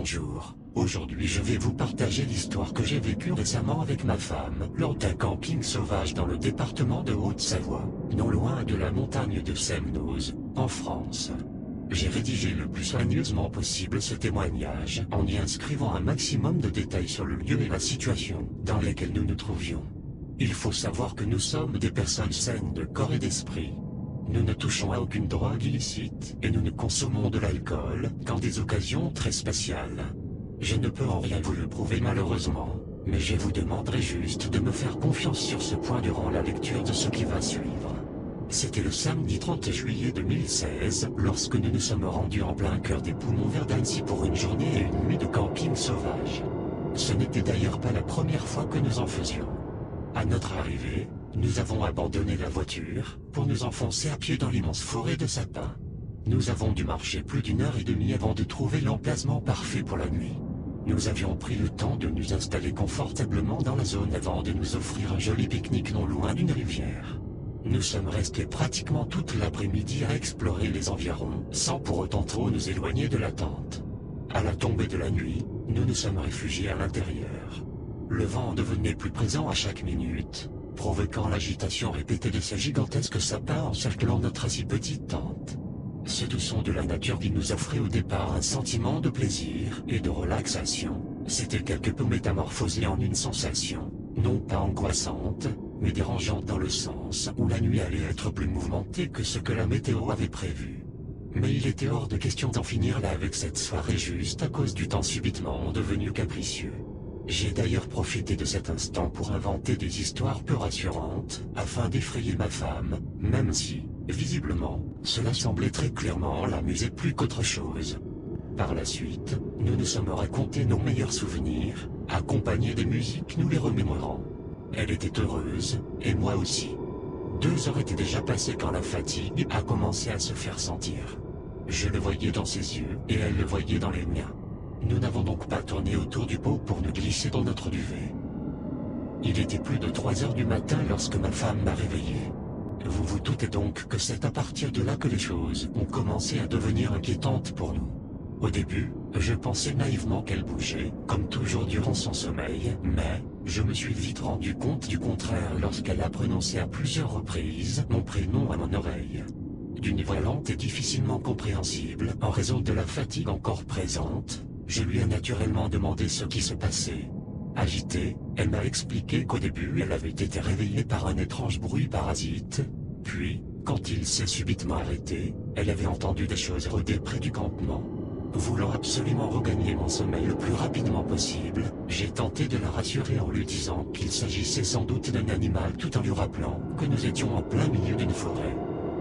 Bonjour, aujourd'hui je vais vous partager l'histoire que j'ai vécue récemment avec ma femme lors d'un camping sauvage dans le département de Haute-Savoie, non loin de la montagne de Semnoz, en France. J'ai rédigé le plus soigneusement possible ce témoignage en y inscrivant un maximum de détails sur le lieu et la situation dans lesquels nous nous trouvions. Il faut savoir que nous sommes des personnes saines de corps et d'esprit. Nous ne touchons à aucune drogue illicite et nous ne consommons de l'alcool qu'en des occasions très spéciales. Je ne peux en rien vous le prouver malheureusement, mais je vous demanderai juste de me faire confiance sur ce point durant la lecture de ce qui va suivre. C'était le samedi 30 juillet 2016 lorsque nous nous sommes rendus en plein cœur des poumons verts d'Annecy pour une journée et une nuit de camping sauvage. Ce n'était d'ailleurs pas la première fois que nous en faisions. À notre arrivée, nous avons abandonné la voiture pour nous enfoncer à pied dans l'immense forêt de sapins. Nous avons dû marcher plus d'une heure et demie avant de trouver l'emplacement parfait pour la nuit. Nous avions pris le temps de nous installer confortablement dans la zone avant de nous offrir un joli pique-nique non loin d'une rivière. Nous sommes restés pratiquement toute l'après-midi à explorer les environs, sans pour autant trop nous éloigner de la tente. À la tombée de la nuit, nous nous sommes réfugiés à l'intérieur. Le vent devenait plus présent à chaque minute, provoquant l'agitation répétée de ces gigantesques sapins encerclant notre si petite tente. Ce doux son de la nature qui nous offrait au départ un sentiment de plaisir et de relaxation, s'était quelque peu métamorphosé en une sensation, non pas angoissante, mais dérangeante dans le sens où la nuit allait être plus mouvementée que ce que la météo avait prévu. Mais il était hors de question d'en finir là avec cette soirée juste à cause du temps subitement devenu capricieux. J'ai d'ailleurs profité de cet instant pour inventer des histoires peu rassurantes, afin d'effrayer ma femme, même si, visiblement, cela semblait très clairement l'amuser plus qu'autre chose. Par la suite, nous nous sommes racontés nos meilleurs souvenirs, accompagnés des musiques nous les remémorant. Elle était heureuse, et moi aussi. 2 heures étaient déjà passées quand la fatigue a commencé à se faire sentir. Je le voyais dans ses yeux, et elle le voyait dans les miens. Nous n'avons donc pas tourné autour du pot pour nous glisser dans notre duvet. Il était plus de 3 heures du matin lorsque ma femme m'a réveillé. Vous vous doutez donc que c'est à partir de là que les choses ont commencé à devenir inquiétantes pour nous. Au début, je pensais naïvement qu'elle bougeait, comme toujours durant son sommeil, mais je me suis vite rendu compte du contraire lorsqu'elle a prononcé à plusieurs reprises mon prénom à mon oreille. D'une voix lente et difficilement compréhensible en raison de la fatigue encore présente, je lui ai naturellement demandé ce qui se passait. Agitée, elle m'a expliqué qu'au début elle avait été réveillée par un étrange bruit parasite, puis, quand il s'est subitement arrêté, elle avait entendu des choses rôder près du campement. Voulant absolument regagner mon sommeil le plus rapidement possible, j'ai tenté de la rassurer en lui disant qu'il s'agissait sans doute d'un animal tout en lui rappelant que nous étions en plein milieu d'une forêt.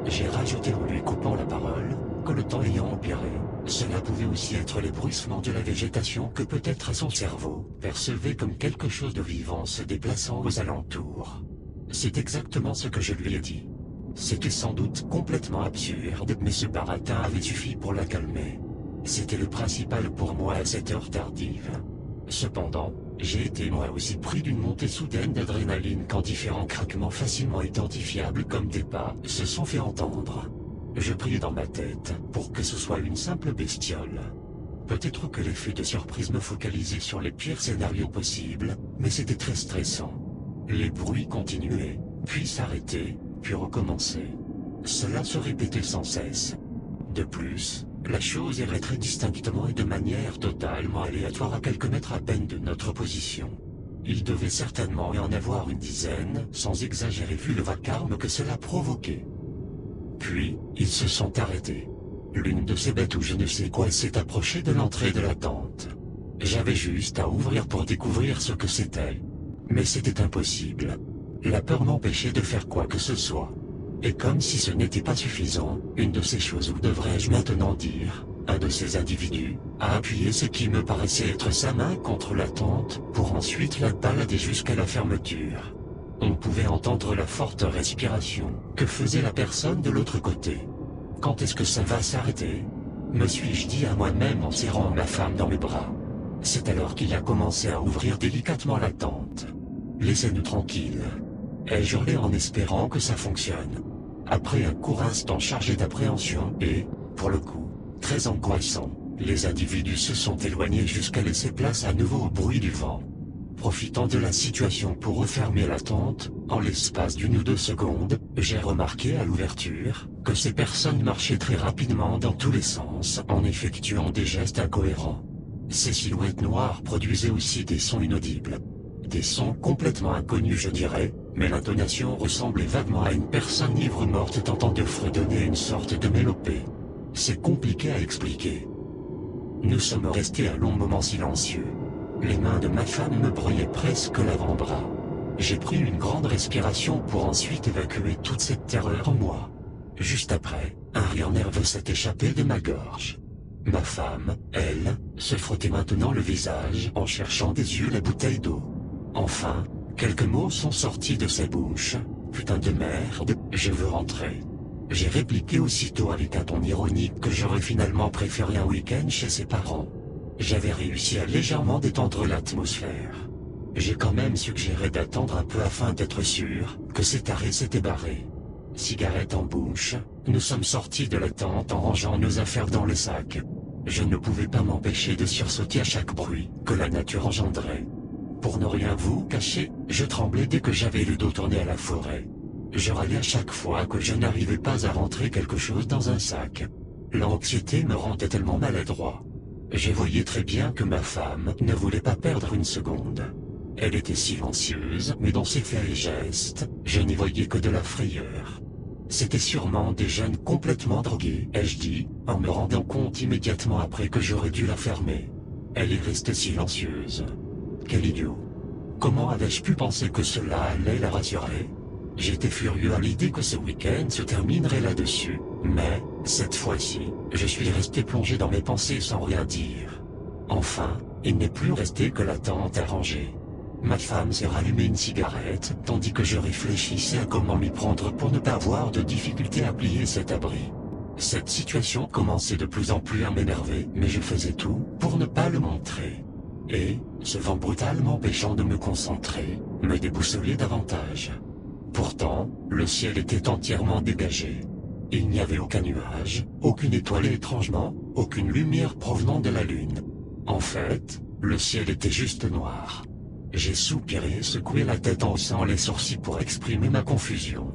J'ai rajouté en lui coupant la parole, que le temps ayant empiré, cela pouvait aussi être les bruissements de la végétation que peut-être son cerveau percevait comme quelque chose de vivant se déplaçant aux alentours. C'est exactement ce que je lui ai dit. C'était sans doute complètement absurde, mais ce baratin avait suffi pour la calmer. C'était le principal pour moi à cette heure tardive. Cependant, j'ai été moi aussi pris d'une montée soudaine d'adrénaline quand différents craquements facilement identifiables comme des pas se sont fait entendre. Je priais dans ma tête pour que ce soit une simple bestiole. Peut-être que l'effet de surprise me focalisait sur les pires scénarios possibles, mais c'était très stressant. Les bruits continuaient, puis s'arrêtaient, puis recommençaient. Cela se répétait sans cesse. De plus, la chose errait très distinctement et de manière totalement aléatoire à quelques mètres à peine de notre position. Il devait certainement y en avoir une dizaine, sans exagérer vu le vacarme que cela provoquait. Puis, ils se sont arrêtés. L'une de ces bêtes ou je ne sais quoi s'est approchée de l'entrée de la tente. J'avais juste à ouvrir pour découvrir ce que c'était. Mais c'était impossible. La peur m'empêchait de faire quoi que ce soit. Et comme si ce n'était pas suffisant, une de ces choses, ou devrais-je maintenant dire, un de ces individus, a appuyé ce qui me paraissait être sa main contre la tente, pour ensuite la balader jusqu'à la fermeture. On pouvait entendre la forte respiration que faisait la personne de l'autre côté. Quand est-ce que ça va s'arrêter? Me suis-je dit à moi-même en serrant ma femme dans mes bras. C'est alors qu'il a commencé à ouvrir délicatement la tente. Laissez-nous tranquilles. Ai-je hurlé en espérant que ça fonctionne. Après un court instant chargé d'appréhension et, pour le coup, très angoissant, Les individus se sont éloignés jusqu'à laisser place à nouveau au bruit du vent. Profitant de la situation pour refermer la tente, en l'espace d'1 ou 2 secondes, j'ai remarqué à l'ouverture que ces personnes marchaient très rapidement dans tous les sens en effectuant des gestes incohérents. Ces silhouettes noires produisaient aussi des sons inaudibles. Des sons complètement inconnus je dirais, mais l'intonation ressemblait vaguement à une personne ivre morte tentant de fredonner une sorte de mélopée. C'est compliqué à expliquer. Nous sommes restés un long moment silencieux. Les mains de ma femme me broyaient presque l'avant-bras. J'ai pris une grande respiration pour ensuite évacuer toute cette terreur en moi. Juste après, un rire nerveux s'est échappé de ma gorge. Ma femme, elle, se frottait maintenant le visage en cherchant des yeux la bouteille d'eau. Enfin, quelques mots sont sortis de sa bouche. Putain de merde, je veux rentrer. J'ai répliqué aussitôt avec un ton ironique que j'aurais finalement préféré un week-end chez ses parents. J'avais réussi à légèrement détendre l'atmosphère. J'ai quand même suggéré d'attendre un peu afin d'être sûr que cet arrêt s'était barré. Cigarette en bouche, nous sommes sortis de la tente en rangeant nos affaires dans le sac. Je ne pouvais pas m'empêcher de sursauter à chaque bruit que la nature engendrait. Pour ne rien vous cacher, je tremblais dès que j'avais le dos tourné à la forêt. Je râlais à chaque fois que je n'arrivais pas à rentrer quelque chose dans un sac. L'anxiété me rendait tellement maladroit. Je voyais très bien que ma femme ne voulait pas perdre une seconde. Elle était silencieuse, mais dans ses faits et gestes, je n'y voyais que de la frayeur. C'était sûrement des jeunes complètement drogués, ai-je dit, en me rendant compte immédiatement après que j'aurais dû la fermer. Elle est restée silencieuse. Quel idiot. Comment avais-je pu penser que cela allait la rassurer? J'étais furieux à l'idée que ce week-end se terminerait là-dessus, mais, cette fois-ci, je suis resté plongé dans mes pensées sans rien dire. Enfin, il n'est plus resté que la tente à ranger. Ma femme s'est rallumée une cigarette, tandis que je réfléchissais à comment m'y prendre pour ne pas avoir de difficulté à plier cet abri. Cette situation commençait de plus en plus à m'énerver, mais je faisais tout pour ne pas le montrer. Et, ce vent brutal m'empêchant de me concentrer, me déboussolait davantage. Pourtant, le ciel était entièrement dégagé. Il n'y avait aucun nuage, aucune étoile et étrangement, aucune lumière provenant de la lune. En fait, le ciel était juste noir. J'ai soupiré et secoué la tête en haussant les sourcils pour exprimer ma confusion.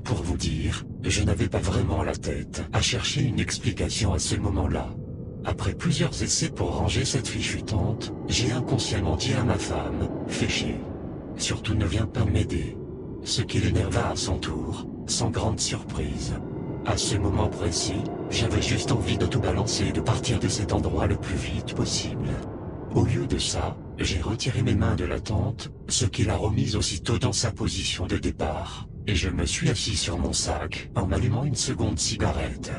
Pour vous dire, je n'avais pas vraiment la tête à chercher une explication à ce moment-là. Après plusieurs essais pour ranger cette fichue tente, j'ai inconsciemment dit à ma femme, « Fais chier. Surtout ne viens pas m'aider. » Ce qui l'énerva à son tour, sans grande surprise. À ce moment précis, j'avais juste envie de tout balancer et de partir de cet endroit le plus vite possible. Au lieu de ça, j'ai retiré mes mains de la tente, ce qui l'a remise aussitôt dans sa position de départ, et je me suis assis sur mon sac en m'allumant une seconde cigarette.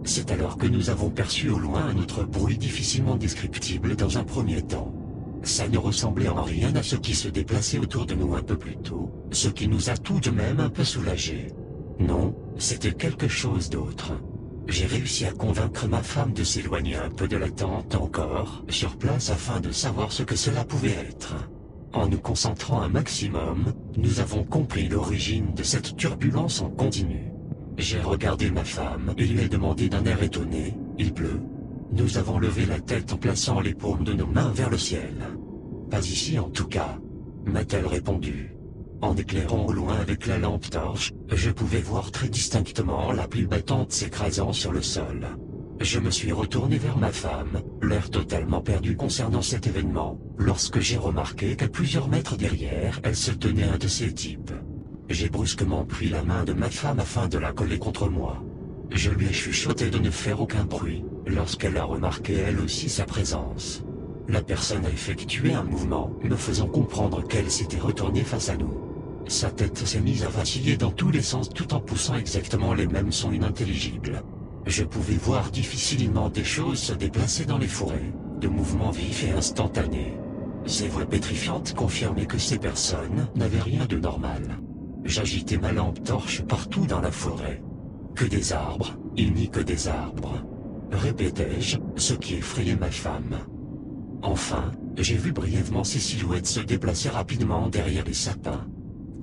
C'est alors que nous avons perçu au loin un autre bruit difficilement descriptible dans un premier temps. Ça ne ressemblait en rien à ce qui se déplaçait autour de nous un peu plus tôt, ce qui nous a tout de même un peu soulagés. Non, c'était quelque chose d'autre. J'ai réussi à convaincre ma femme de s'éloigner un peu de la tente encore, sur place afin de savoir ce que cela pouvait être. En nous concentrant un maximum, nous avons compris l'origine de cette turbulence en continu. J'ai regardé ma femme et lui ai demandé d'un air étonné, « Il pleut ?» Nous avons levé la tête en plaçant les paumes de nos mains vers le ciel. « Pas ici en tout cas », m'a-t-elle répondu. En éclairant au loin avec la lampe torche, je pouvais voir très distinctement la pluie battante s'écrasant sur le sol. Je me suis retourné vers ma femme, l'air totalement perdu concernant cet événement, lorsque j'ai remarqué qu'à plusieurs mètres derrière, elle se tenait un de ces types. J'ai brusquement pris la main de ma femme afin de la coller contre moi. Je lui ai chuchoté de ne faire aucun bruit, lorsqu'elle a remarqué elle aussi sa présence. La personne a effectué un mouvement, me faisant comprendre qu'elle s'était retournée face à nous. Sa tête s'est mise à vaciller dans tous les sens tout en poussant exactement les mêmes sons inintelligibles. Je pouvais voir difficilement des choses se déplacer dans les forêts, de mouvements vifs et instantanés. Ces voix pétrifiantes confirmaient que ces personnes n'avaient rien de normal. J'agitais ma lampe torche partout dans la forêt. Que des arbres, il n'y que des arbres. Répétais-je, ce qui effrayait ma femme. Enfin, j'ai vu brièvement ces silhouettes se déplacer rapidement derrière les sapins.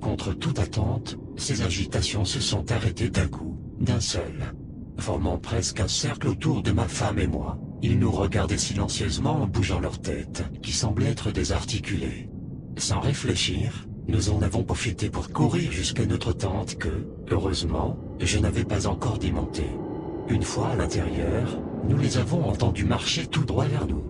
Contre toute attente, ces agitations se sont arrêtées d'un coup, d'un seul, formant presque un cercle autour de ma femme et moi, Ils nous regardaient silencieusement en bougeant leurs têtes, qui semblaient être désarticulées. Sans réfléchir, nous en avons profité pour courir jusqu'à notre tente que, heureusement, je n'avais pas encore démontée. Une fois à l'intérieur, nous les avons entendus marcher tout droit vers nous.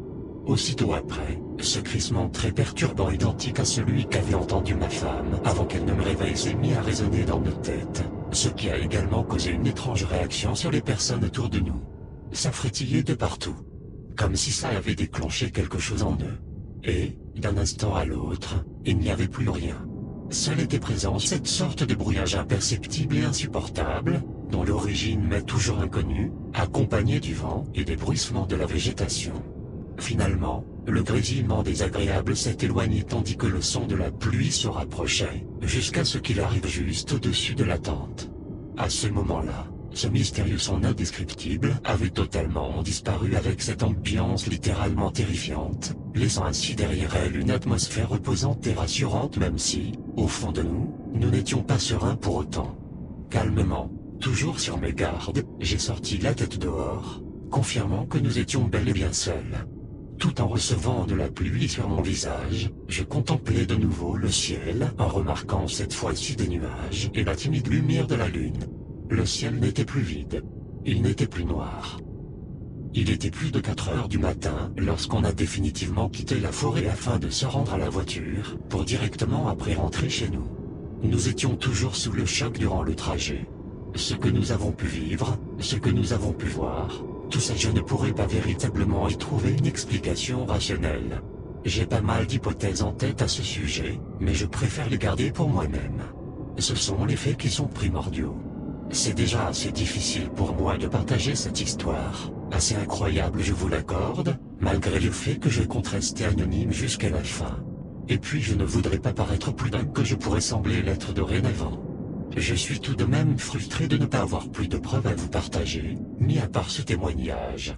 Aussitôt après, ce crissement très perturbant identique à celui qu'avait entendu ma femme avant qu'elle ne me réveille s'est mis à résonner dans nos têtes, ce qui a également causé une étrange réaction sur les personnes autour de nous. Ça frétillait de partout, comme si ça avait déclenché quelque chose en eux. Et, d'un instant à l'autre, il n'y avait plus rien. Seule était présente cette sorte de brouillage imperceptible et insupportable, dont l'origine m'est toujours inconnue, accompagnée du vent et des bruissements de la végétation. Finalement, le grésillement désagréable s'est éloigné tandis que le son de la pluie se rapprochait, jusqu'à ce qu'il arrive juste au-dessus de la tente. À ce moment-là, ce mystérieux son indescriptible avait totalement disparu avec cette ambiance littéralement terrifiante, laissant ainsi derrière elle une atmosphère reposante et rassurante même si, au fond de nous, nous n'étions pas sereins pour autant. Calmement, toujours sur mes gardes, j'ai sorti la tête dehors, confirmant que nous étions bel et bien seuls. Tout en recevant de la pluie sur mon visage, je contemplais de nouveau le ciel en remarquant cette fois-ci des nuages et la timide lumière de la lune. Le ciel n'était plus vide. Il n'était plus noir. Il était plus de 4 heures du matin lorsqu'on a définitivement quitté la forêt afin de se rendre à la voiture pour directement après rentrer chez nous. Nous étions toujours sous le choc durant le trajet. Ce que nous avons pu vivre, ce que nous avons pu voir, tout ça je ne pourrais pas véritablement y trouver une explication rationnelle. J'ai pas mal d'hypothèses en tête à ce sujet, mais je préfère les garder pour moi-même. Ce sont les faits qui sont primordiaux. C'est déjà assez difficile pour moi de partager cette histoire, assez incroyable je vous l'accorde, malgré le fait que je compte rester anonyme jusqu'à la fin. Et puis je ne voudrais pas paraître plus dingue que je pourrais sembler l'être dorénavant. Je suis tout de même frustré de ne pas avoir plus de preuves à vous partager, mis à part ce témoignage.